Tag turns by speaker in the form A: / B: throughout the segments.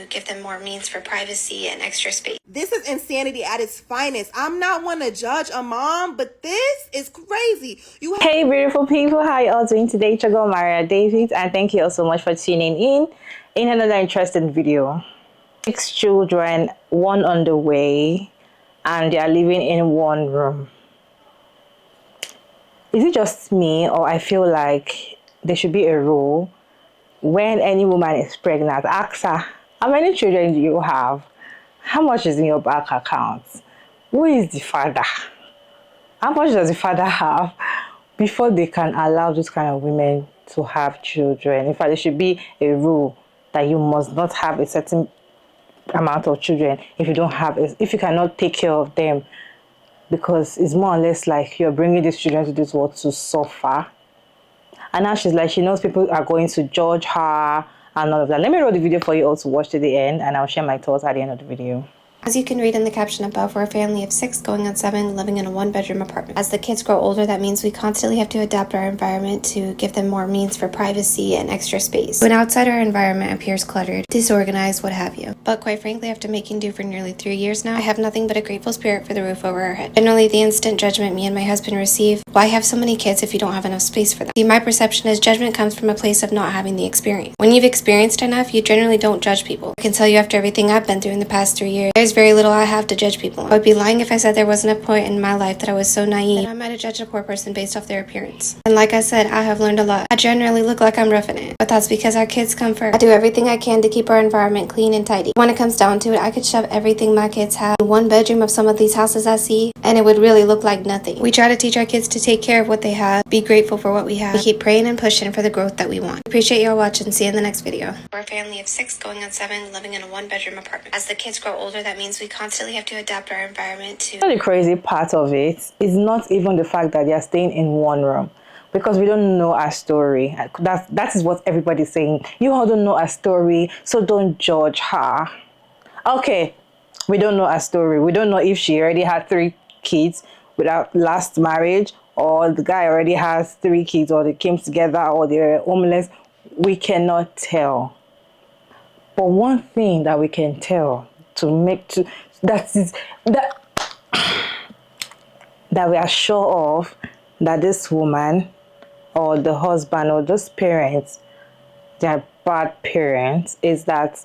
A: Give them more means for privacy and extra space.
B: This is insanity at its finest. I'm not one to judge a mom, but this is crazy.
C: Hey beautiful people, how you all doing today? Chago Maria David, and thank you all so much for tuning in another interesting video. 6 children, one on the way, and they are living in one room. Is it just me, or I feel like there should be a rule when any woman is pregnant? Ask her, how many children do you have? How much is in your bank account? Who is the father? How much does the father have before they can allow those kind of women to have children? In fact, there should be a rule that you must not have a certain amount of children if you cannot take care of them, because it's more or less like you're bringing these children to this world to suffer. And now she's like, she knows people are going to judge her and all of that. Let me roll the video for you all to watch to the end, and I'll share my thoughts at the end of the video.
A: As you can read in the caption above, we're a family of 6 going on 7 living in a 1-bedroom apartment. As the kids grow older, that means we constantly have to adapt our environment to give them more means for privacy and extra space. When outside our environment appears cluttered, disorganized, what have you. But quite frankly, after making do for nearly 3 years now, I have nothing but a grateful spirit for the roof over our head. Generally, the instant judgment me and my husband receive, why have so many kids if you don't have enough space for them? See, my perception is judgment comes from a place of not having the experience. When you've experienced enough, you generally don't judge people. I can tell you after everything I've been through in the past 3 years, there's very little I have to judge people. I would be lying if I said there wasn't a point in my life that I was so naive that I might have judged a poor person based off their appearance. And like I said, I have learned a lot. I generally look like I'm roughing it, but that's because our kids come first. I do everything I can to keep our environment clean and tidy. When it comes down to it, I could shove everything my kids have in 1 bedroom of some of these houses I see, and it would really look like nothing. We try to teach our kids to take care of what they have, be grateful for what we have. We keep praying and pushing for the growth that we want. Appreciate y'all watching. See you in the next video. We're a family of 6 going on 7 living in a 1-bedroom apartment. As the kids grow older, that means we constantly have to adapt our environment to...
C: The crazy part of it is not even the fact that they are staying in one room, because we don't know our story. That is what everybody's saying. You all don't know our story, so don't judge her. Okay, we don't know her story. We don't know if she already had 3 kids without last marriage, or the guy already has 3 kids, or they came together, or they're homeless. We cannot tell. But one thing that we can tell that we are sure of, that this woman or the husband or those parents, they are bad parents, is that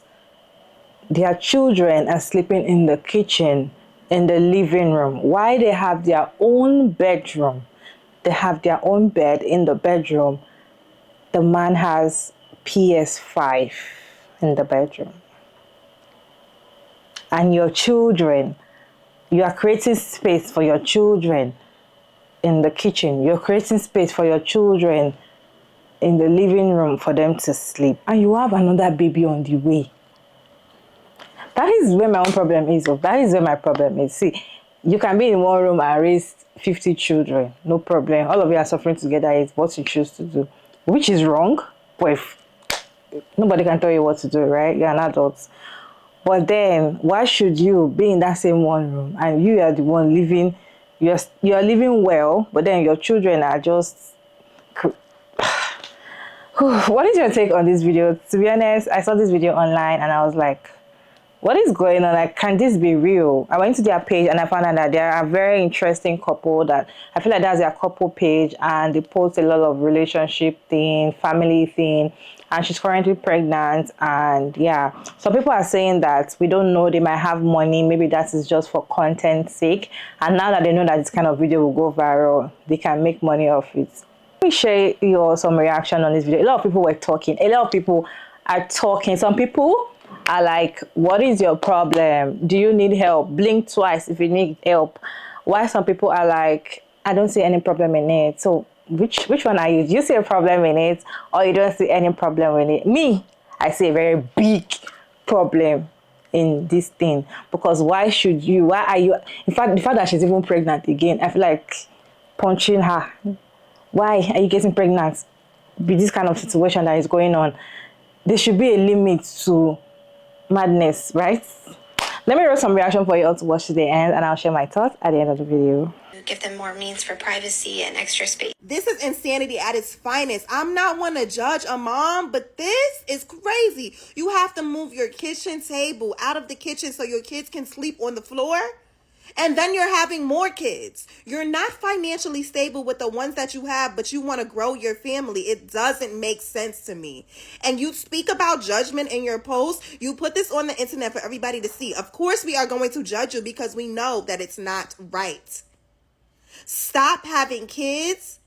C: their children are sleeping in the kitchen, in the living room. Why they have their own bedroom? They have their own bed in the bedroom. The man has PS5 in the bedroom. And your children, you are creating space for your children in the kitchen. You're creating space for your children in the living room for them to sleep. And you have another baby on the way. That is where my own problem is. That is where my problem is. See, you can be in one room and raise 50 children. No problem. All of you are suffering together is what you choose to do. Which is wrong. But if nobody can tell you what to do, right? You're an adult. But then, why should you be in that same one room and you are the one living, you're living well, but then your children are just... What is your take on this video? To be honest, I saw this video online and I was like, what is going on? Like, can this be real? I went to their page and I found out that they are a very interesting couple, that I feel like that's their couple page, and they post a lot of relationship thing, family thing, and she's currently pregnant. And yeah, some people are saying that we don't know, they might have money, maybe that is just for content's sake, and now that they know that this kind of video will go viral, they can make money off it. Let me share you all some reaction on this video. A lot of people were talking, a lot of people are talking. Some people are like, what is your problem? Do you need help? Blink twice if you need help. Why some people are like, I don't see any problem in it. So which one are you? Do you see a problem in it, or you don't see any problem in it? Me, I see a very big problem in this thing, because why should you? Why are you? In fact, the fact that she's even pregnant again, I feel like punching her. Why are you getting pregnant with this kind of situation that is going on? There should be a limit to madness, right? Let me roll some reaction for you all to watch to the end, and I'll share my thoughts at the end of the video.
A: Give them more means for privacy and extra space.
B: This is insanity at its finest. I'm not one to judge a mom, but this is crazy. You have to move your kitchen table out of the kitchen so your kids can sleep on the floor. And then you're having more kids. You're not financially stable with the ones that you have, but you want to grow your family. It doesn't make sense to me. And you speak about judgment in your post. You put this on the internet for everybody to see. Of course, we are going to judge you because we know that it's not right. Stop having kids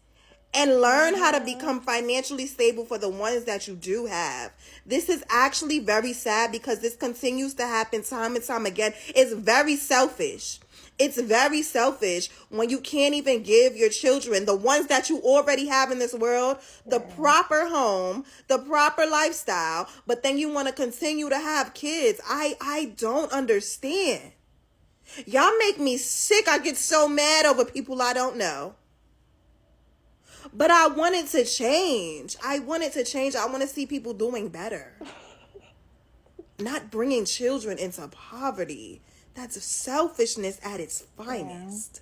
B: and learn how to become financially stable for the ones that you do have. This is actually very sad because this continues to happen time and time again. It's very selfish. It's very selfish when you can't even give your children, the ones that you already have in this world, the proper home, the proper lifestyle, but then you want to continue to have kids. I don't understand. Y'all make me sick. I get so mad over people I don't know. But I want it to change. I want it to change. I want to see people doing better. Not bringing children into poverty. That's selfishness at its finest.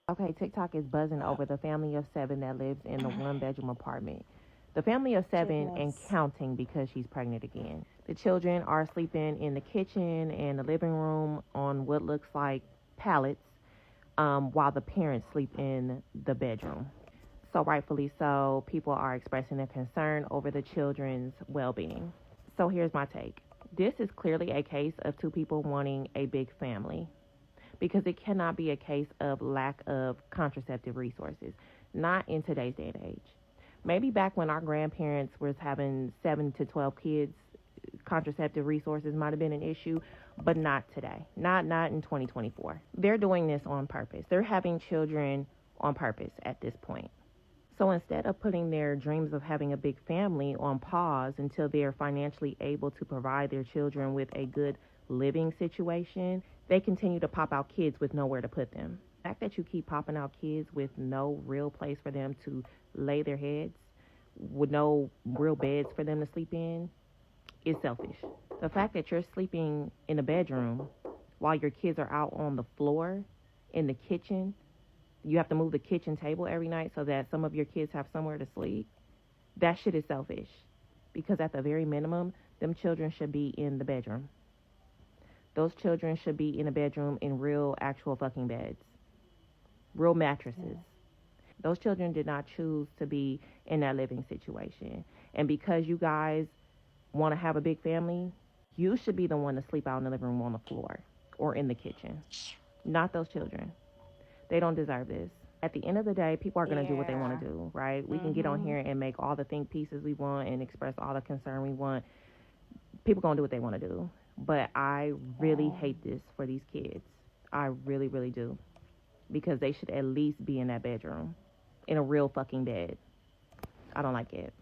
D: Okay, TikTok is buzzing over the family of 7 that lives in the one-bedroom apartment. The family of 7 and counting because she's pregnant again. The children are sleeping in the kitchen and the living room on what looks like pallets, while the parents sleep in the bedroom. So rightfully so, people are expressing their concern over the children's well-being. So here's my take. This is clearly a case of 2 people wanting a big family, because it cannot be a case of lack of contraceptive resources, not in today's day and age. Maybe back when our grandparents was having 7 to 12 kids, contraceptive resources might have been an issue, but not today. Not in 2024. They're doing this on purpose. They're having children on purpose at this point. So instead of putting their dreams of having a big family on pause until they're financially able to provide their children with a good living situation, they continue to pop out kids with nowhere to put them. The fact that you keep popping out kids with no real place for them to lay their heads, with no real beds for them to sleep in, is selfish. The fact that you're sleeping in a bedroom while your kids are out on the floor, in the kitchen, you have to move the kitchen table every night so that some of your kids have somewhere to sleep. That shit is selfish. Because at the very minimum, them children should be in the bedroom. Those children should be in a bedroom in real, actual fucking beds. Real mattresses. Those children did not choose to be in that living situation. And because you guys want to have a big family, you should be the one to sleep out in the living room on the floor or in the kitchen. Not those children. They don't deserve this. At the end of the day, people are going to do what they want to do, right? We can get on here and make all the think pieces we want and express all the concern we want. People going to do what they want to do. But I really hate this for these kids. I really, really do. Because they should at least be in that bedroom. In a real fucking bed. I don't like it.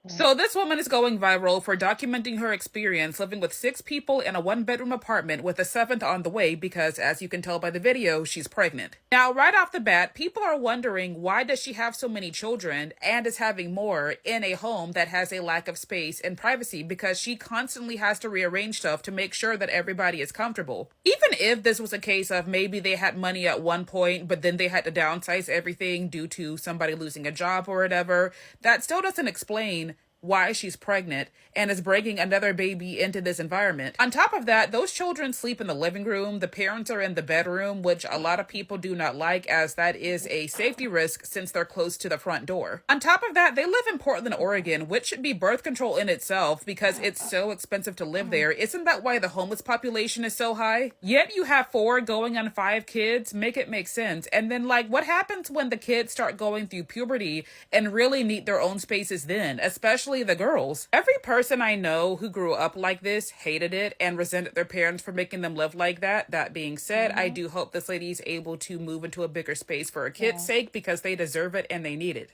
E: So this woman is going viral for documenting her experience living with 6 people in a 1-bedroom apartment with a 7th on the way because, as you can tell by the video, she's pregnant. Now, right off the bat, people are wondering why does she have so many children and is having more in a home that has a lack of space and privacy, because she constantly has to rearrange stuff to make sure that everybody is comfortable. Even if this was a case of maybe they had money at one point, but then they had to downsize everything due to somebody losing a job or whatever, that still doesn't explain why she's pregnant and is bringing another baby into this environment. On top of that, those children sleep in the living room. The parents are in the bedroom, which a lot of people do not like, as that is a safety risk since they're close to the front door. On top of that, they live in Portland, Oregon, which should be birth control in itself because it's so expensive to live there. Isn't that why the homeless population is so high? Yet you have 4 going on 5 kids. Make it make sense. And then, like, what happens when the kids start going through puberty and really need their own spaces then, especially the girls? Every person I know who grew up like this hated it and resented their parents for making them live like that. That being said, I do hope this lady is able to move into a bigger space for her kids' sake, because they deserve it and they need it.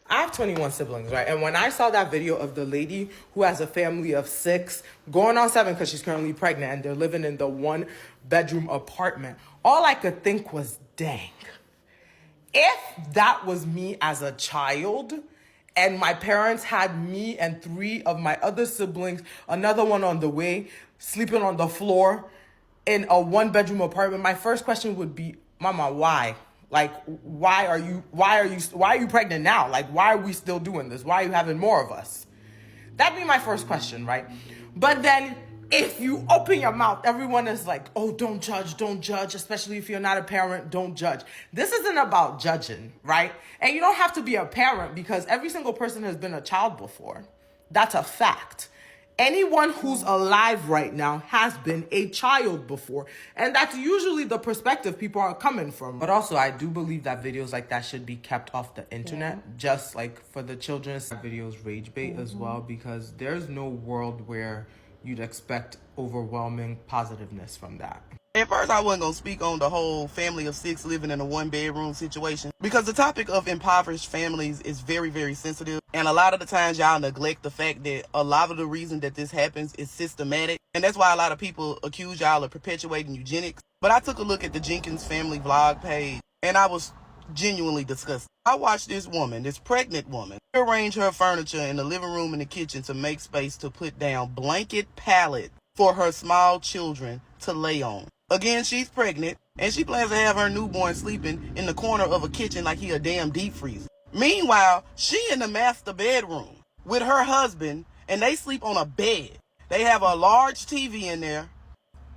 F: I have 21 siblings, right? And when I saw that video of the lady who has a family of 6, going on 7 because she's currently pregnant, and they're living in the 1-bedroom apartment, all I could think was, dang, if that was me as a child, and my parents had me and 3 of my other siblings, another one on the way, sleeping on the floor, in a 1-bedroom apartment, my first question would be, Mama, why? Like, why are you pregnant now? Like, why are we still doing this? Why are you having more of us? That'd be my first question, right? But then if you open your mouth, everyone is like, oh, don't judge, especially if you're not a parent, don't judge. This isn't about judging, right? And you don't have to be a parent because every single person has been a child before. That's a fact. Anyone who's alive right now has been a child before. And that's usually the perspective people are coming from. But also, I do believe that videos like that should be kept off the internet. Just like for the children's videos, rage bait as well. Because there's no world where you'd expect overwhelming positiveness from that.
G: At first, I wasn't going to speak on the whole family of 6 living in a 1-bedroom situation because the topic of impoverished families is very, very sensitive. And a lot of the times y'all neglect the fact that a lot of the reason that this happens is systematic. And that's why a lot of people accuse y'all of perpetuating eugenics. But I took a look at the Jenkins family vlog page and I was genuinely disgusted. I watched this woman, this pregnant woman, arrange her furniture in the living room and the kitchen to make space to put down blanket pallet for her small children to lay on. Again, she's pregnant, and she plans to have her newborn sleeping in the corner of a kitchen like he a damn deep freezer. Meanwhile, she in the master bedroom with her husband, and they sleep on a bed. They have a large TV in there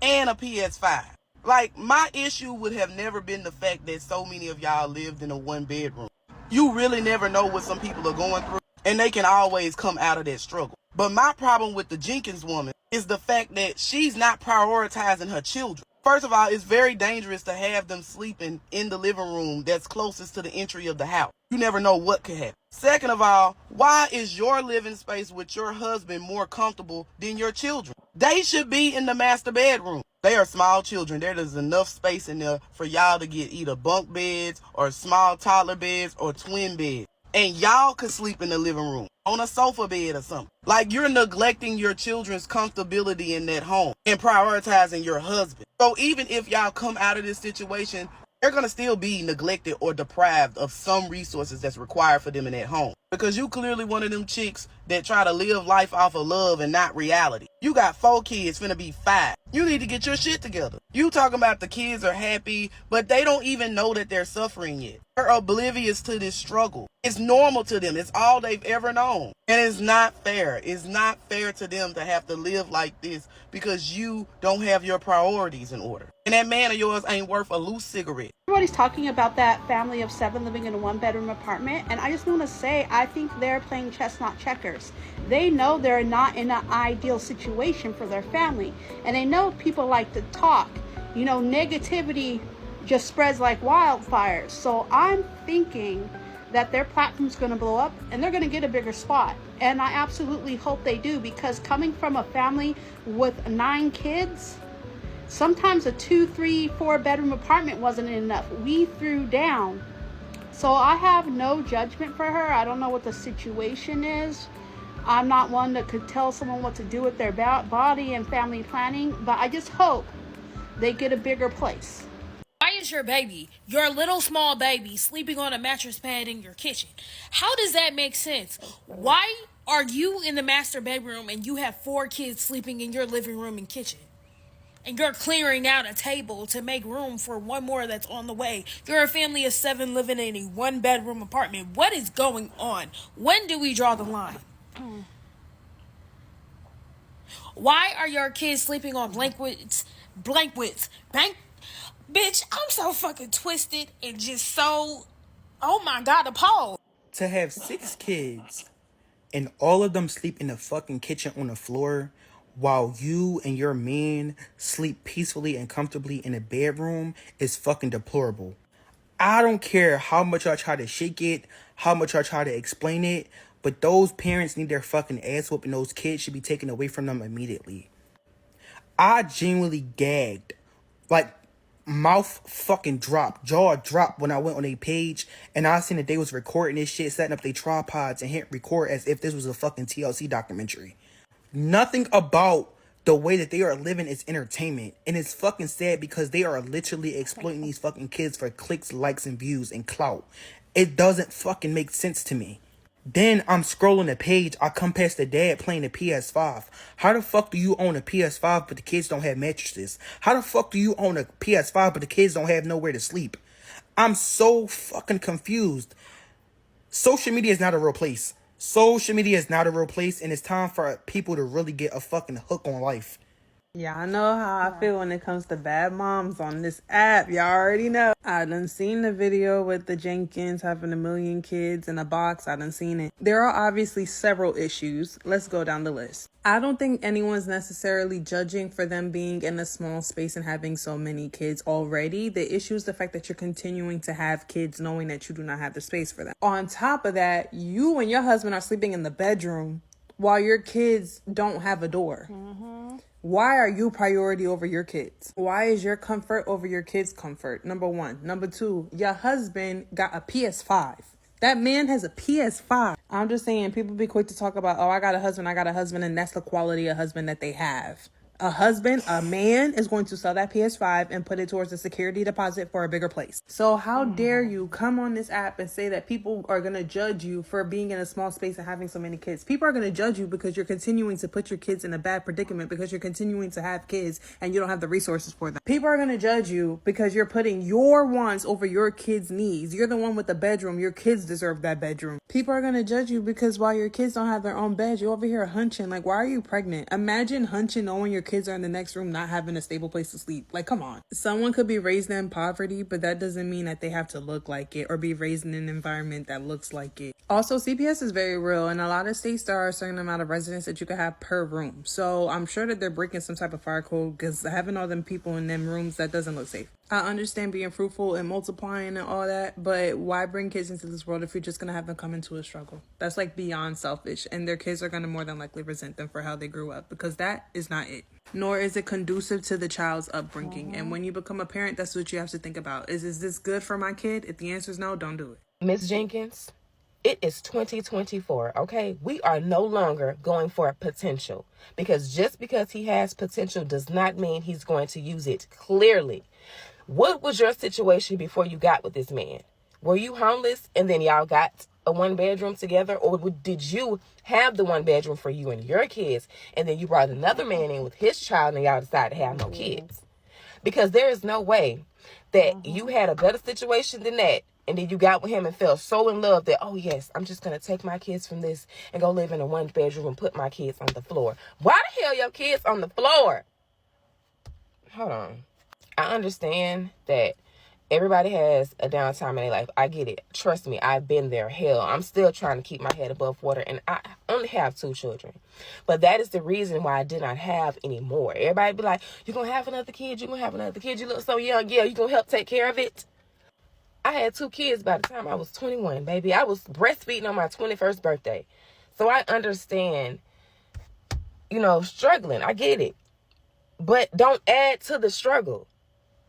G: and a PS5. Like, my issue would have never been the fact that so many of y'all lived in a 1-bedroom. You really never know what some people are going through, and they can always come out of that struggle. But my problem with the Jenkins woman is the fact that she's not prioritizing her children. First of all, it's very dangerous to have them sleeping in the living room that's closest to the entry of the house. You never know what could happen. Second of all, why is your living space with your husband more comfortable than your children? They should be in the master bedroom. They are small children. There's enough space in there for y'all to get either bunk beds or small toddler beds or twin beds. And y'all could sleep in the living room on a sofa bed or something. Like, you're neglecting your children's comfortability in that home and prioritizing your husband. So even if y'all come out of this situation, they're going to still be neglected or deprived of some resources that's required for them in that home. Because you clearly one of them chicks that try to live life off of love and not reality. You got 4 kids, finna be 5. You need to get your shit together. You talking about the kids are happy, but they don't even know that they're suffering yet. They're oblivious to this struggle. It's normal to them. It's all they've ever known. And it's not fair. It's not fair to them to have to live like this because you don't have your priorities in order. And that man of yours ain't worth a loose cigarette.
H: Everybody's talking about that family of 7 living in a 1-bedroom apartment, and I just want to say I think they're playing chess, not checkers. They know they're not in an ideal situation for their family, and they know people like to talk. You know, negativity just spreads like wildfire. So I'm thinking that their platform's going to blow up and they're going to get a bigger spot. And I absolutely hope they do, because coming from a family with 9 kids, sometimes a 2, 3, 4 bedroom apartment wasn't enough. We threw down. So I have no judgment for her. I don't know what the situation is. I'm not one that could tell someone what to do with their body and family planning, but I just hope they get a bigger place.
I: Why is your baby, your little small baby, sleeping on a mattress pad in your kitchen? How does that make sense? Why are you in the master bedroom and you have 4 kids sleeping in your living room and kitchen? And you're clearing out a table to make room for one more that's on the way. You're a family of 7 living in a 1-bedroom apartment. What is going on? When do we draw the line? Why are your kids sleeping on blankets? Bitch, I'm so fucking twisted and just so, oh my God, appalled.
J: To have 6 kids and all of them sleep in the fucking kitchen on the floor while you and your man sleep peacefully and comfortably in a bedroom is fucking deplorable. I don't care how much I try to shake it, how much I try to explain it, but those parents need their fucking ass whooped and those kids should be taken away from them immediately. I genuinely gagged. Like, mouth fucking dropped, jaw dropped when I went on a page and I seen that they was recording this shit, setting up their tripods and hit record as if this was a fucking TLC documentary. Nothing about the way that they are living is entertainment. And it's fucking sad because they are literally exploiting these fucking kids for clicks, likes, and views and clout. It doesn't fucking make sense to me. Then I'm scrolling the page. I come past the dad playing the PS5. How the fuck do you own a PS5 but the kids don't have mattresses? How the fuck do you own a PS5 but the kids don't have nowhere to sleep? I'm so fucking confused. Social media is not a real place. Social media is not a real place, and it's time for people to really get a fucking hook on life.
K: Y'all know how I feel when it comes to bad moms on this app. Y'all already know. I done seen the video with the Jenkins having 1 million kids in a box. I done seen it. There are obviously several issues. Let's go down the list. I don't think anyone's necessarily judging for them being in a small space and having so many kids already. The issue is the fact that you're continuing to have kids knowing that you do not have the space for them. On top of that, you and your husband are sleeping in the bedroom while your kids don't have a door. Why are you priority over your kids? Why is your comfort over your kids' comfort? Number one. Number two, your husband got a PS5. That man has a PS5. I'm just saying, people be quick to talk about, oh, I got a husband, and that's the quality of husband that they have. A husband, a man, is going to sell that PS5 and put it towards a security deposit for a bigger place. So how dare you come on this app and say that people are going to judge you for being in a small space and having so many kids? People are going to judge you because you're continuing to put your kids in a bad predicament, because you're continuing to have kids and you don't have the resources for them. People are going to judge you because you're putting your wants over your kids' needs. You're the one with the bedroom. Your kids deserve that bedroom. People are going to judge you because while your kids don't have their own bed, you're over here hunching. Like, why are you pregnant? Imagine hunching knowing your kids are in the next room not having a stable place to sleep. Like, come on. Someone could be raised in poverty, but that doesn't mean that they have to look like it or be raised in an environment that looks like it. Also, CPS is very real. In a lot of states, there are a certain amount of residents that you can have per room. So I'm sure that they're breaking some type of fire code, because having all them people in them rooms, that doesn't look safe. I understand being fruitful and multiplying and all that, but why bring kids into this world if you're just going to have them come into a struggle? That's like beyond selfish, and their kids are going to more than likely resent them for how they grew up, because that is not it. Nor is it conducive to the child's upbringing. And when you become a parent, that's what you have to think about. Is this good for my kid? If the answer is no, don't do it.
D: Miss Jenkins, it is 2024, okay? We are no longer going for potential, because just because he has potential does not mean he's going to use it clearly. What was your situation before you got with this man? Were you homeless and then y'all got a 1-bedroom together? Or did you have the 1-bedroom for you and your kids, and then you brought another man in with his child and y'all decided to have no kids? Because there is no way that you had a better situation than that, and then you got with him and fell so in love that, oh yes, I'm just going to take my kids from this and go live in a 1-bedroom and put my kids on the floor. Why the hell your kids on the floor? Hold on. I understand that everybody has a downtime in their life. I get it. Trust me, I've been there. Hell, I'm still trying to keep my head above water, and I only have 2 children. But that is the reason why I did not have any more. Everybody be like, you're going to have another kid. You're going to have another kid. You look so young. Yeah, you going to help take care of it? I had 2 kids by the time I was 21, baby. I was breastfeeding on my 21st birthday. So I understand, struggling. I get it. But don't add to the struggle.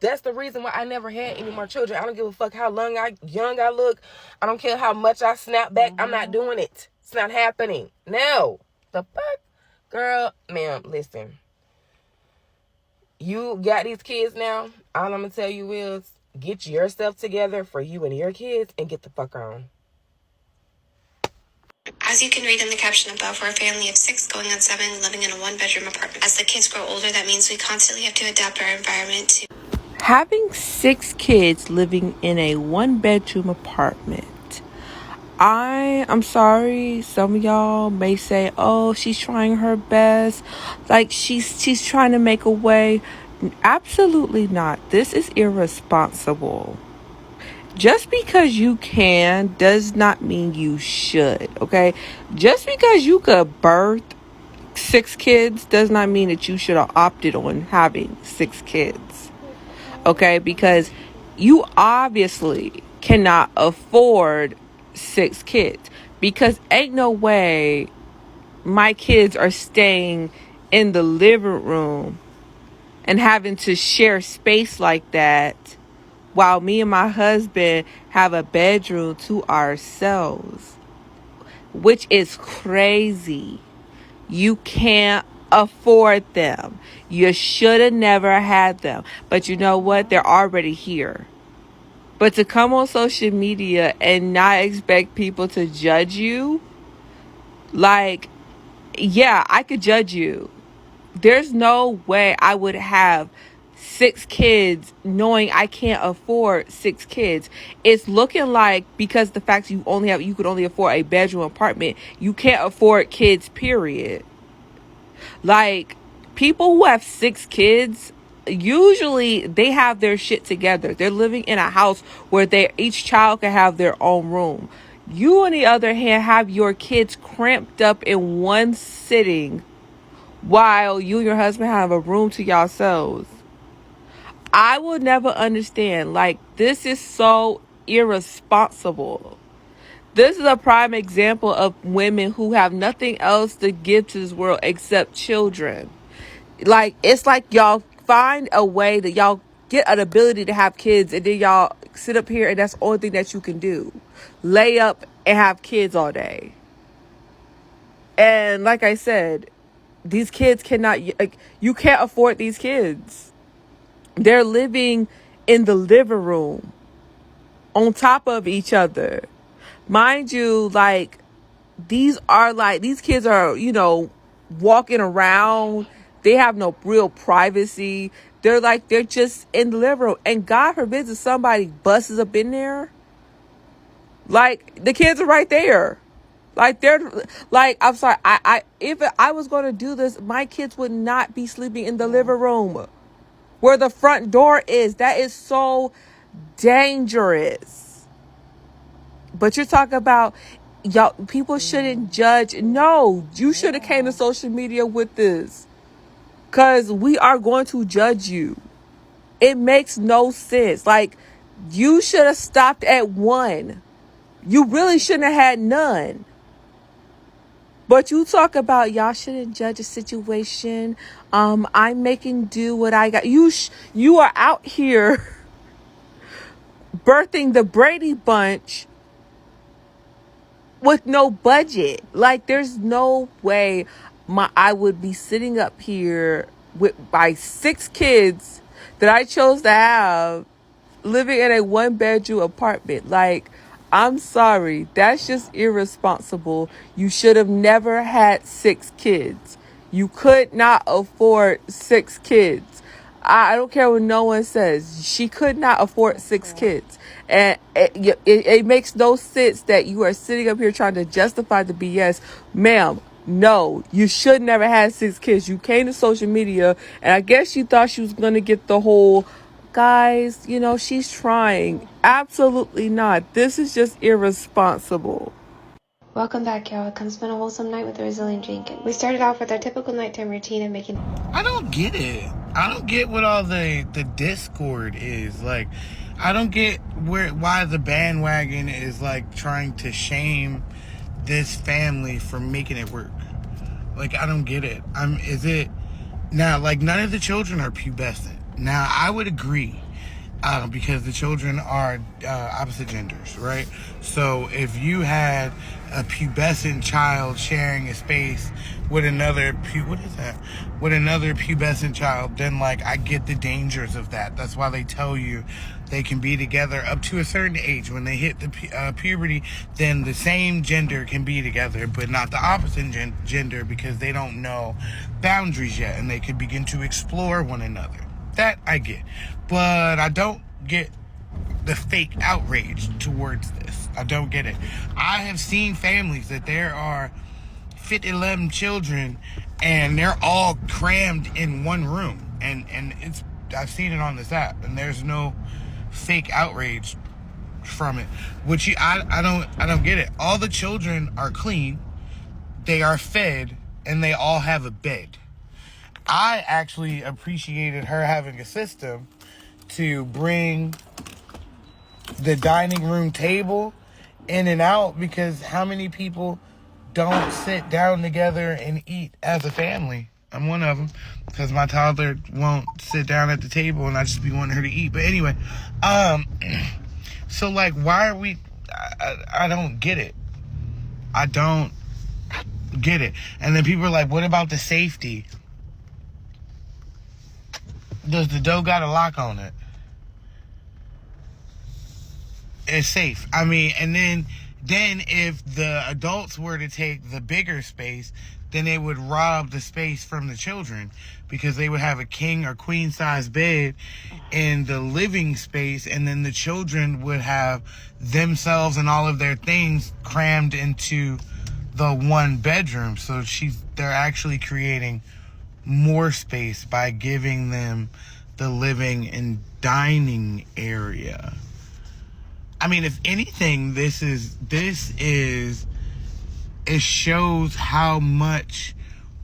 D: That's the reason why I never had any more children. I don't give a fuck how young I look. I don't care how much I snap back. I'm not doing it. It's not happening. No. The fuck? Girl, ma'am, listen. You got these kids now. All I'm going to tell you is get yourself together for you and your kids and get the fuck on.
A: As you can read in the caption above, we're a family of 6 going on 7 living in a 1-bedroom apartment. As the kids grow older, that means we constantly have to adapt our environment to...
K: Having 6 kids living in a 1-bedroom apartment. I'm sorry, some of y'all may say, oh, she's trying her best. Like she's trying to make a way. Absolutely not. This is irresponsible. Just because you can does not mean you should, okay? Just because you could birth 6 kids does not mean that you should have opted on having 6 kids. Okay, because you obviously cannot afford 6 kids, because ain't no way my kids are staying in the living room and having to share space like that while me and my husband have a bedroom to ourselves, which is crazy. You can't afford them. You should have never had them. But you know what? They're already here. But to come on social media and not expect people to judge you
L: Like, yeah, I could judge you. There's no way I would have 6 kids knowing I can't afford 6 kids. It's looking like because the fact you could only afford a bedroom apartment, you can't afford kids, period. Like, people who have 6 kids, usually they have their shit together. They're living in a house where each child can have their own room. You, on the other hand, have your kids cramped up in one sitting while you and your husband have a room to yourselves. I will never understand. Like, this is so irresponsible. This is a prime example of women who have nothing else to give to this world except children. Like, it's like y'all find a way that y'all get an ability to have kids, and then y'all sit up here and that's the only thing that you can do. Lay up and have kids all day. And like I said, these kids cannot, like, you can't afford these kids. They're living in the living room on top of each other. Mind you, like, these kids are, walking around. They have no real privacy. They're just in the living room. And God forbid if somebody busts up in there. Like, the kids are right there. Like, I'm sorry. If I was going to do this, my kids would not be sleeping in the living room where the front door is. That is so dangerous. But you're talking about, y'all, people shouldn't judge. No, you should have came to social media with this, because we are going to judge you. It makes no sense. Like, you should have stopped at 1. You really shouldn't have had none. But you talk about y'all shouldn't judge a situation. I'm making do what I got. You are out here birthing the Brady Bunch with no budget. Like, there's no way I would be sitting up here with my 6 kids that I chose to have living in a 1-bedroom apartment. Like, I'm sorry, that's just irresponsible. You should have never had 6 kids. You could not afford 6 kids. I don't care what no one says. She could not afford 6 kids. And it makes no sense that you are sitting up here trying to justify the BS. Ma'am, no, you should never have 6 kids. You came to social media, and I guess you thought she was going to get the whole, guys, she's trying. Absolutely not. This is just irresponsible.
A: Welcome back, y'all. It comes been a wholesome night with the Resilient Jenkins. We started off with our typical nighttime routine of making...
J: I don't get it. I don't get what all the discord is. Like, I don't get why the bandwagon is, like, trying to shame this family for making it work. Like, I don't get it. Is it... Now, like, none of the children are pubescent. Now, I would agree. Because the children are opposite genders, right? So if you had a pubescent child sharing a space with another pubescent child, then, like, I get the dangers of that. That's why they tell you they can be together up to a certain age. When they hit the puberty, then the same gender can be together, but not the opposite gender, because they don't know boundaries yet, and they can begin to explore one another. That I get. But I don't get the fake outrage towards this. I don't get it. I have seen families that there are 11 children and they're all crammed in one room. And I've seen it on this app, and there's no fake outrage from it. Which I don't get it. All the children are clean, they are fed, and they all have a bed. I actually appreciated her having a system to bring the dining room table in and out, because how many people don't sit down together and eat as a family? I'm one of them, because my toddler won't sit down at the table and I just be wanting her to eat. But anyway, so, like, why are we... I don't get it. I don't get it. And then people are like, what about the safety? Does the door got a lock on it? It's safe. I mean, and then
M: Then if the adults were to take the bigger space, then they would rob the space from the children, because they would have a king or queen size bed in the living space, and then the children would have themselves and all of their things crammed into the one bedroom. So they're actually creating more space by giving them the living and dining area. I mean, if anything, it shows how much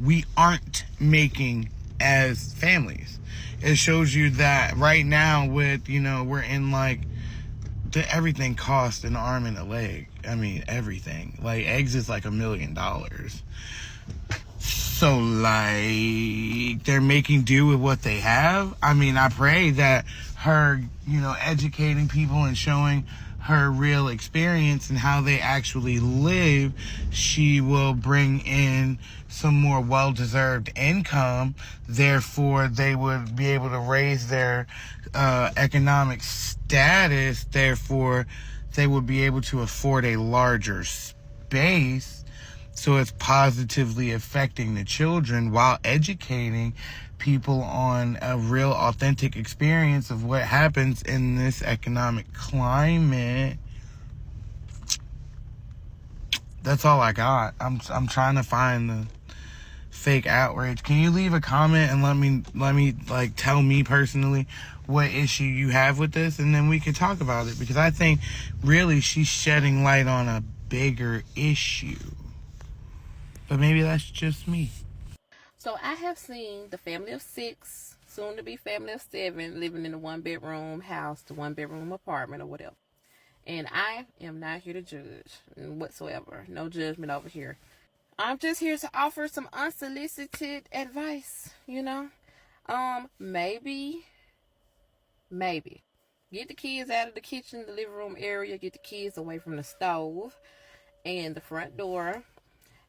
M: we aren't making as families. It shows you that right now with, we're in like, everything costs an arm and a leg. I mean, everything. Like, eggs is like $1 million. So, like, they're making do with what they have. I mean, I pray that her, educating people and showing her real experience and how they actually live, she will bring in some more well-deserved income. Therefore, they would be able to raise their economic status. Therefore, they would be able to afford a larger space. So it's positively affecting the children while educating people on a real authentic experience of what happens in this economic climate. That's all I got. I'm trying to find the fake outrage. Can you leave a comment and let me like tell me personally what issue you have with this, and then we can talk about it, because I think really she's shedding light on a bigger issue. But maybe that's just me.
N: So I have seen the family of 6, soon to be family of 7, living in a 1-bedroom house, the 1-bedroom apartment or whatever. And I am not here to judge whatsoever. No judgment over here. I'm just here to offer some unsolicited advice, Maybe get the kids out of the kitchen, the living room area, get the kids away from the stove and the front door,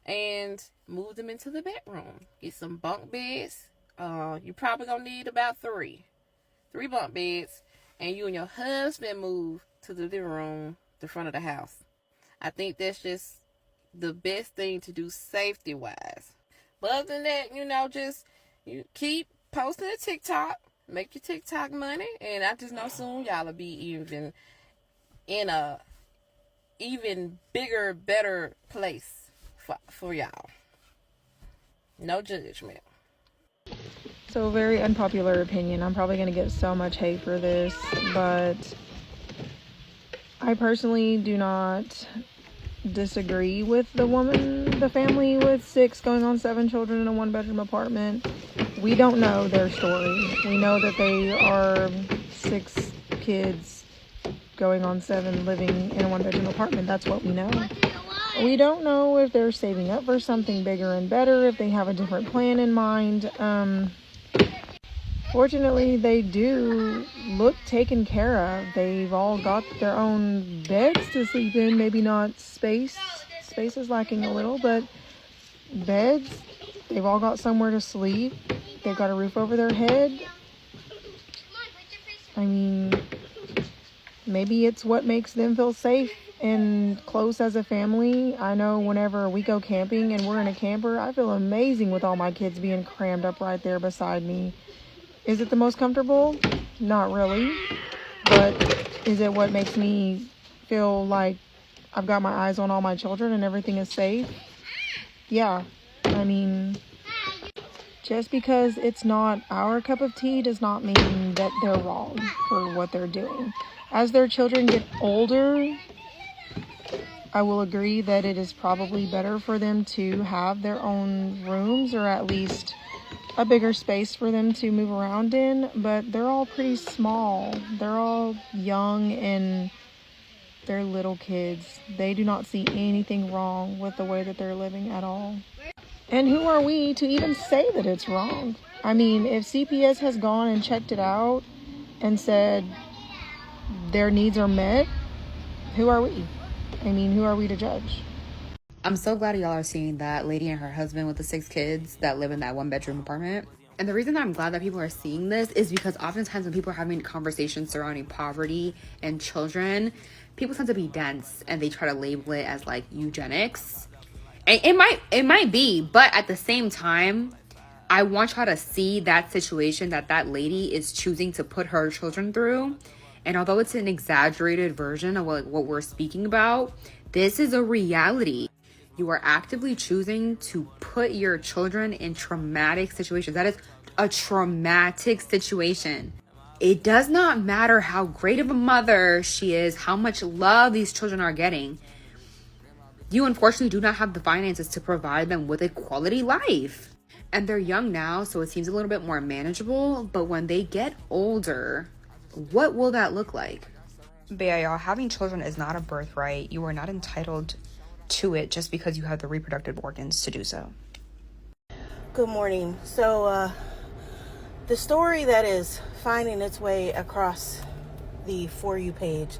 N: and move them into the bedroom. Get some bunk beds. You're probably gonna need about three bunk beds, and you and your husband move to the living room, the front of the house. I think that's just the best thing to do safety wise. But other than that, just you keep posting a TikTok, make your TikTok money, and I just know soon y'all will be even in a even bigger, better place for y'all. No judgment.
O: So, very unpopular opinion. I'm probably going to get so much hate for this, but I personally do not disagree with the family with 6 going on 7 children in a 1-bedroom apartment. We don't know their story. We know that they are 6 kids going on 7 living in a 1-bedroom apartment. That's what we know. We don't know if they're saving up for something bigger and better, if they have a different plan in mind. Fortunately, they do look taken care of. They've all got their own beds to sleep in. Maybe not space. Space is lacking a little, but beds. They've all got somewhere to sleep. They've got a roof over their head. I mean, maybe it's what makes them feel safe and close as a family. I know whenever we go camping and we're in a camper, I feel amazing with all my kids being crammed up right there beside me. Is it the most comfortable? Not really. But is it what makes me feel like I've got my eyes on all my children and everything is safe? Yeah. I mean, just because it's not our cup of tea does not mean that they're wrong for what they're doing. As their children get older, I will agree that it is probably better for them to have their own rooms, or at least a bigger space for them to move around in, but they're all pretty small. They're all young and they're little kids. They do not see anything wrong with the way that they're living at all. And who are we to even say that it's wrong? I mean, if CPS has gone and checked it out and said their needs are met, who are we? I mean, who are we to judge?
P: I'm so glad y'all are seeing that lady and her husband with the 6 kids that live in that 1-bedroom apartment. And the reason that I'm glad that people are seeing this is because oftentimes when people are having conversations surrounding poverty and children, people tend to be dense and they try to label it as like eugenics. And it might be, but at the same time, I want y'all to see that situation that lady is choosing to put her children through. And although it's an exaggerated version of what we're speaking about, this is a reality. You are actively choosing to put your children in traumatic situations. That is a traumatic situation. It does not matter how great of a mother she is, how much love these children are getting. You unfortunately do not have the finances to provide them with a quality life. And they're young now, so it seems a little bit more manageable. But when they get older, what will that look like?
Q: But yeah, y'all, having children is not a birthright. You are not entitled to it just because you have the reproductive organs to do so.
R: Good morning. So the story that is finding its way across the For You page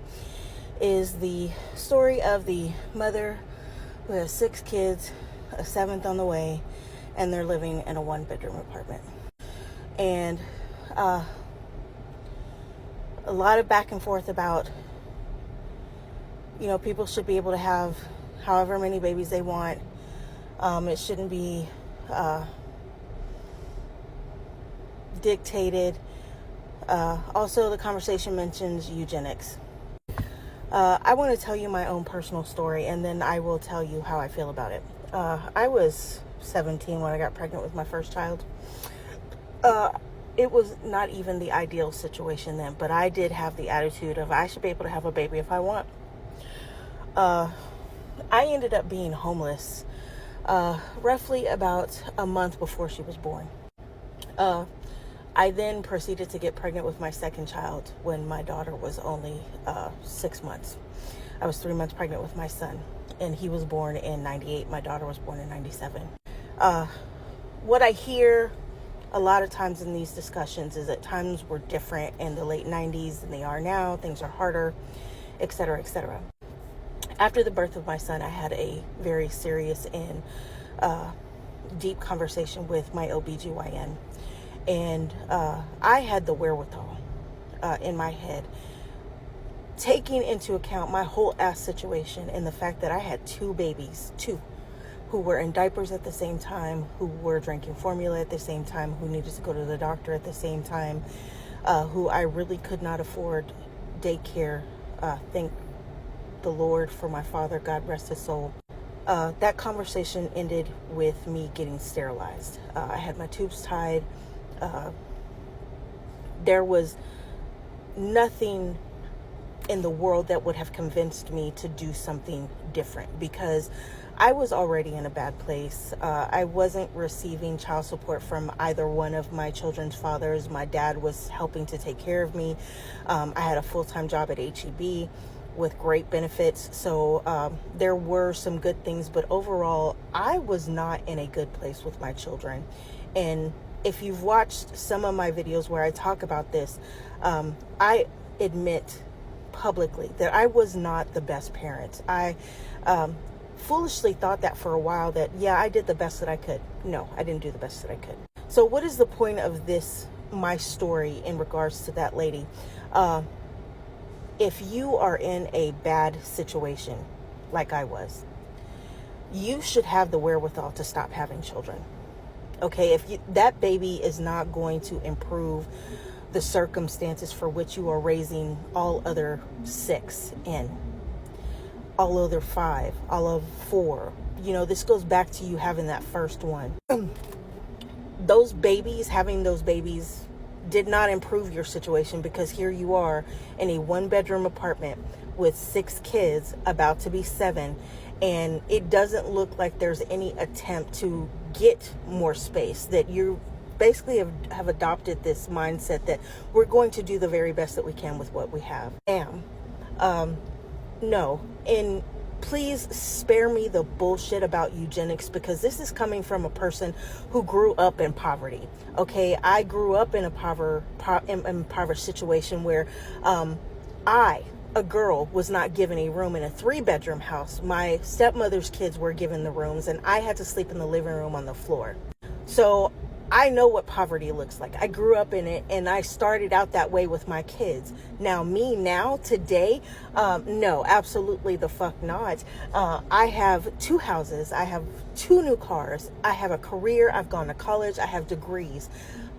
R: is the story of the mother who has 6 kids, a 7th on the way, and they're living in a 1-bedroom apartment. And a lot of back and forth about, you know, people should be able to have however many babies they want. It shouldn't be dictated. Also, the conversation mentions eugenics. I want to tell you my own personal story, and then I will tell you how I feel about it. I was 17 when I got pregnant with my first child. It was not even the ideal situation then, but I did have the attitude of I should be able to have a baby if I want. I ended up being homeless roughly about a month before she was born. I then proceeded to get pregnant with my second child when my daughter was only 6 months. I was 3 months pregnant with my son, and he was born in 98. My daughter was born in 97. What I hear a lot of times in these discussions is that times were different in the late 90s than they are now. Things are harder, etc., etc. After the birth of my son, I had a very serious and deep conversation with my OBGYN. And I had the wherewithal in my head, taking into account my whole ass situation and the fact that I had 2 babies, who were in diapers at the same time, who were drinking formula at the same time, who needed to go to the doctor at the same time, who I really could not afford daycare. Thank the Lord for my father, God rest his soul. That conversation ended with me getting sterilized. I had my tubes tied. There was nothing in the world that would have convinced me to do something different, because I was already in a bad place. I wasn't receiving child support from either one of my children's fathers. My dad was helping to take care of me. I had a full-time job at HEB with great benefits. So there were some good things, but overall, I was not in a good place with my children. And if you've watched some of my videos where I talk about this, I admit publicly that I was not the best parent. I foolishly thought that for a while, that, yeah, I did the best that I could. No, I didn't do the best that I could. So what is the point of this, my story, in regards to that lady? If you are in a bad situation, like I was, you should have the wherewithal to stop having children. Okay, if that baby is not going to improve the circumstances for which you are raising all other 6 in, all other 5, all of 4, you know, this goes back to you having that first one. Those babies, having those babies did not improve your situation, because here you are in a 1-bedroom apartment with 6 kids, about to be 7, and it doesn't look like there's any attempt to get more space, that you basically have adopted this mindset that we're going to do the very best that we can with what we have. No, and please spare me the bullshit about eugenics, because this is coming from a person who grew up in poverty. Okay, I grew up in a impoverished situation where a girl was not given a room in a 3-bedroom house. My stepmother's kids were given the rooms, and I had to sleep in the living room on the floor. So I know what poverty looks like. I grew up in it, and I started out that way with my kids. Now, today, no, absolutely the fuck not. I have 2 houses. I have 2 new cars. I have a career. I've gone to college. I have degrees.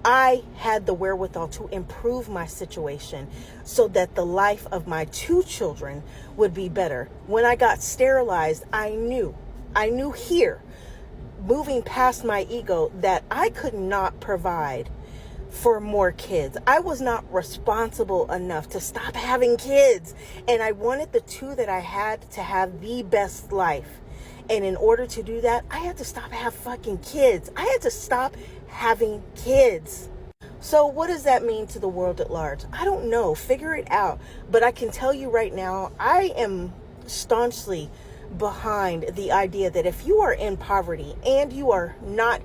R: I had the wherewithal to improve my situation so that the life of my 2 children would be better. When I got sterilized, I knew here, moving past my ego, that I could not provide for more kids. I was not responsible enough to stop having kids. And I wanted the 2 that I had to have the best life. And in order to do that, I had to stop having fucking kids. I had to stop having kids. So what does that mean to the world at large? I don't know. Figure it out. But I can tell you right now, I am staunchly behind the idea that if you are in poverty and you are not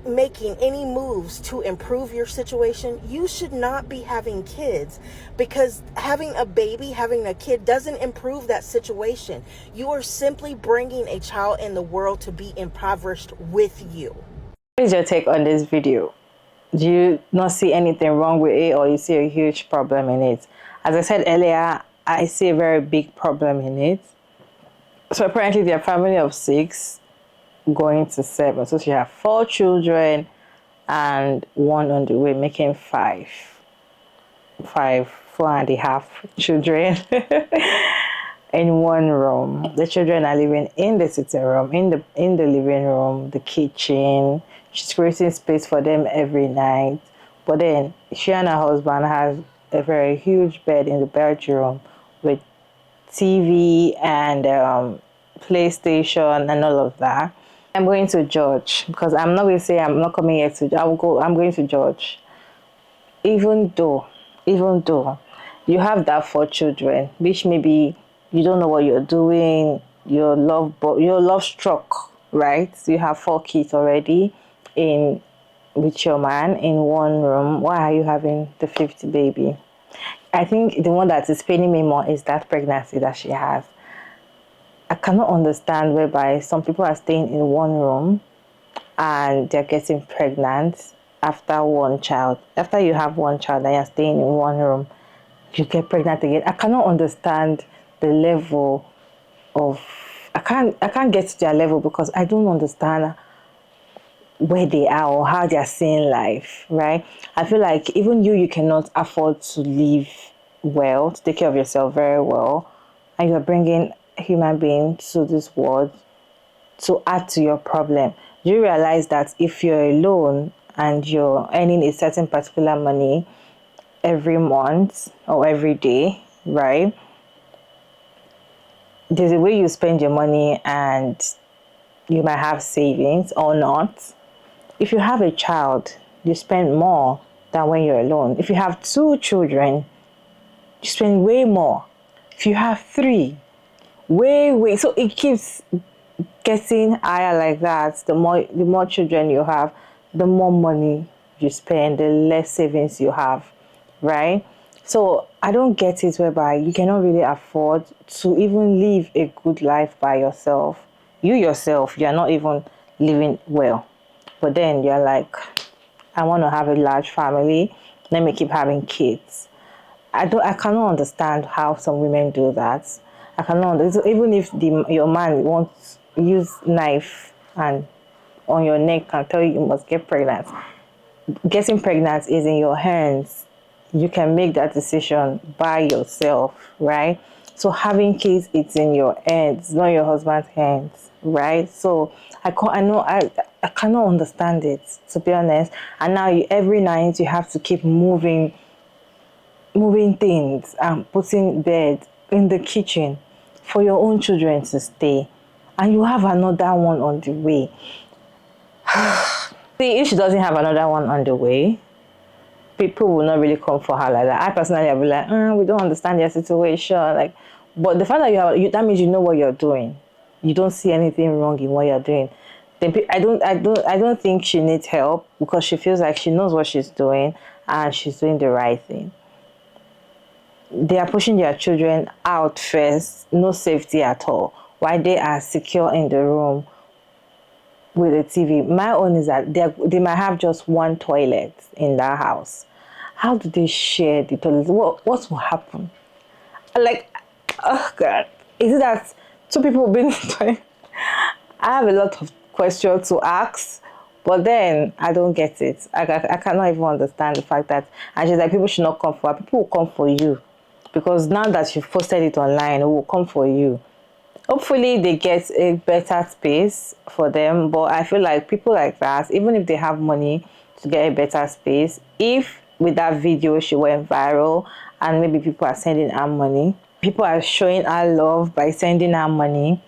R: making any moves to improve your situation, you should not be having kids, because having a kid doesn't improve that situation. You are simply bringing a child in the world to be impoverished with you.
C: What is your take on this video? Do you not see anything wrong with it, or you see a huge problem in it? As I said earlier, I see a very big problem in it. So apparently they're a family of 6 going to 7. So she has 4 children and 1 on the way, making 5. 4.5 children in one room. The children are living in the sitting room, in the living room, the kitchen. She's creating space for them every night. But then she and her husband has a very huge bed in the bedroom with TV and PlayStation and all of that. I'm going to judge, because I'm not going to say I'm not coming here to. I'm going to judge. Even though you have that 4 children, which maybe you don't know what you're doing, you're love struck, right? So you have 4 kids already with your man in one room. Why are you having the 5th baby? I think the one that is paining me more is that pregnancy that she has. I cannot understand whereby some people are staying in one room and they're getting pregnant after one child. After you have one child and you're staying in one room, you get pregnant again. I cannot understand the level of... I can't get to their level, because I don't understand where they are or how they're seeing life, right? I feel like even you cannot afford to live well, to take care of yourself very well, and you're bringing a human being to this world to add to your problem. Do you realize that if you're alone and you're earning a certain particular money every month or every day, right? There's a way you spend your money, and you might have savings or not. If you have a child, you spend more than when you're alone. If you have 2 children, you spend way more. If you have 3, way. So it keeps getting higher like that. The more children you have, the more money you spend, the less savings you have, right? So I don't get it whereby you cannot really afford to even live a good life by yourself. You yourself, you're not even living well. But then you're like, I want to have a large family. Let me keep having kids. I cannot understand how some women do that. I cannot. Even if your man wants to use knife and on your neck and tell you must get pregnant. Getting pregnant is in your hands. You can make that decision by yourself, right? So having kids, it's in your hands, not your husband's hands, right? So I cannot understand it, to be honest. And now every night you have to keep moving things and putting bed in the kitchen for your own children to stay, and you have another one on the way. See, if she doesn't have another one on the way, people will not really come for her like that. I personally will be like, we don't understand your situation. Like, but the fact that that means you know what you're doing. You don't see anything wrong in what you're doing. Then I don't think she needs help, because she feels like she knows what she's doing and she's doing the right thing. They are pushing their children out first, no safety at all, while they are secure in the room with a TV. My own is that they might have just one toilet in that house. How do they share the toilet? What will happen? Like, oh God, is it that two people been toilet? I have a lot of questions to ask, but then I don't get it. I cannot even understand the fact that, and she's like, people should not come for her. People will come for you, because now that you've posted it online, it will come for you. Hopefully they get a better space for them, but I feel like people like that, even if they have money to get a better space, if with that video she went viral and maybe people are sending her money, people are showing her love by sending her money,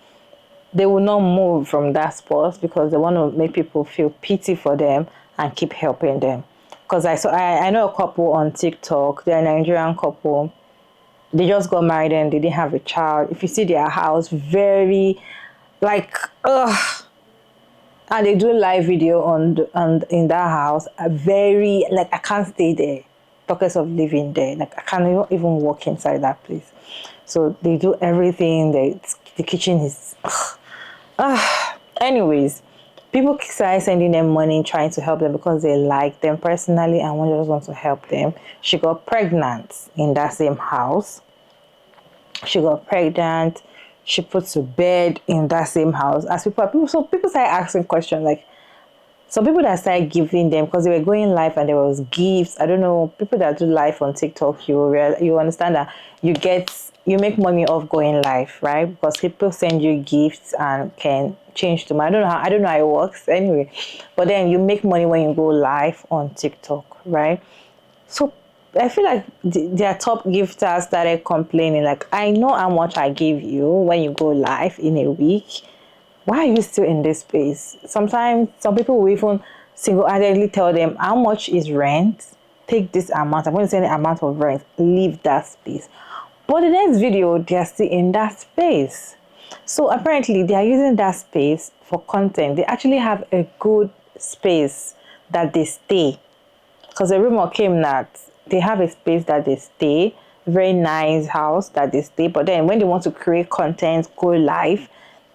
C: they will not move from that spot because they want to make people feel pity for them and keep helping them. Because I know a couple on TikTok, they're a Nigerian couple. They just got married and they didn't have a child. If you see their house, very like and they do live video on in that house. Very like, I can't stay there because of living there. Like, I can't even walk inside that place. So they do everything. The kitchen is anyways, people started sending them money, trying to help them because they like them personally and one just wants to help them. She got pregnant in that same house. She got pregnant. She put to bed in that same house. As people started asking questions, like some people that started giving them, because they were going live and there was gifts. I don't know, people that do live on TikTok, you understand that you make money off going live, right? Because people send you gifts and can change them. I don't know how it works anyway, but then you make money when you go live on TikTok, right? So I feel like their top gifters started complaining, like, I know how much I give you when you go live in a week. Why are you still in this space? Sometimes some people will even single-handedly tell them, how much is rent? Take this amount. I'm going to send the amount of rent. Leave that space. But the next video, they are still in that space. So apparently they are using that space for content. They actually have a good space that they stay. Because the rumor came that they have a space that they stay, very nice house that they stay. But then when they want to create content, go live,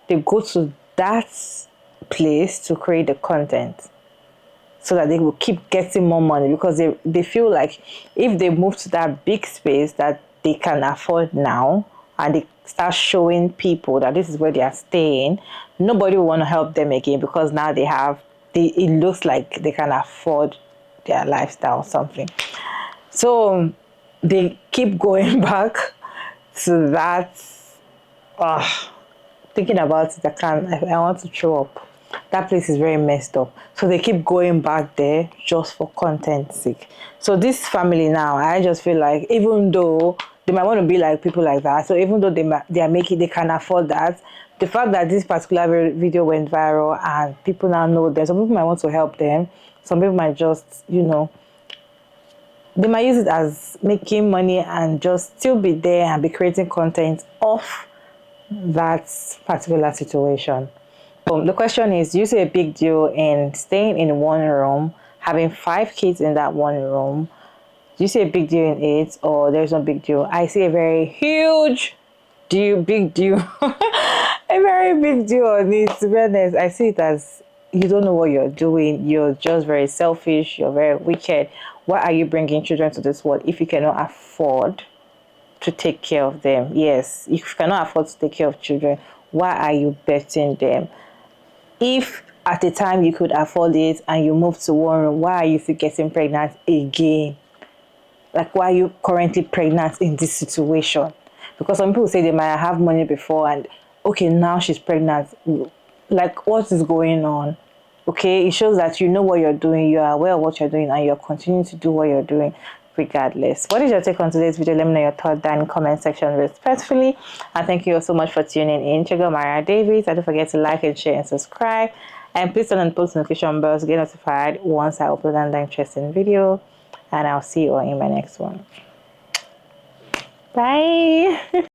C: they go to that place to create the content so that they will keep getting more money, because they feel like if they move to that big space that they can afford now and they start showing people that this is where they are staying, nobody will want to help them again, because now it looks like they can afford their lifestyle or something. So they keep going back to that. Thinking about it, I want to throw up. That place is very messed up. So they keep going back there just for content's sake. So this family now, I just feel like, even though they might want to be like people like that, so even though they can afford that, the fact that this particular video went viral and people now know them, some people might want to help them, some people might just, they might use it as making money and just still be there and be creating content off that particular situation. The question is, do you see a big deal in staying in one room, having 5 kids in that one room? Do you see a big deal in it, or there's no big deal? I see a very huge big deal. A very big deal on it, to be honest. I see it as, you don't know what you're doing. You're just very selfish. You're very wicked. Why are you bringing children to this world if you cannot afford to take care of them? Yes, if you cannot afford to take care of children, why are you betting them? If at the time you could afford it and you moved to one room, why are you still getting pregnant again? Like, why are you currently pregnant in this situation? Because some people say they might have money before and, okay, now she's pregnant. Like, what is going on? Okay, it shows that you know what you're doing, you are aware of what you're doing, and you're continuing to do what you're doing regardless. What is your take on today's video? Let me know your thoughts down in the comment section respectfully. And thank you all so much for tuning in. Check out Maria Davis. And don't forget to like and share and subscribe. And please turn on the post notification bell to get notified once I upload another interesting video. And I'll see you all in my next one. Bye.